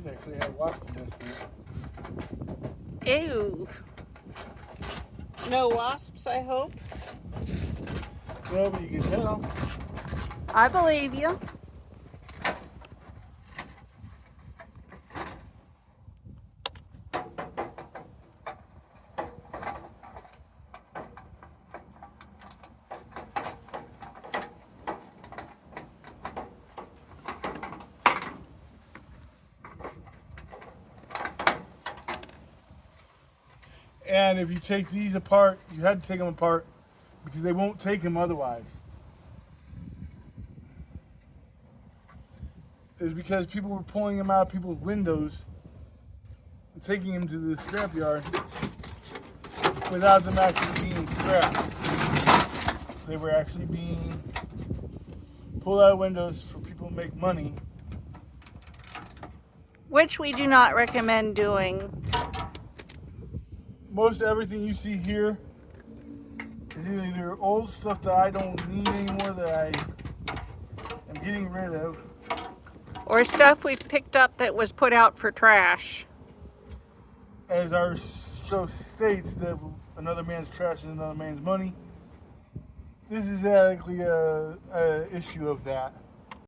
these actually have wasp nests in it. Ew. No wasps, I hope. Well, but you can tell. I believe you. And if you take these apart, you had to take them apart because they won't take them otherwise. It's because people were pulling them out of people's windows and taking them to the scrapyard without them actually being scrapped. They were actually being pulled out of windows for people to make money. Which we do not recommend doing. Most everything you see here is either old stuff that I don't need anymore that I am getting rid of, Or stuff we picked up that was put out for trash. as our show states that another man's trash is another man's money. This is exactly a issue of that.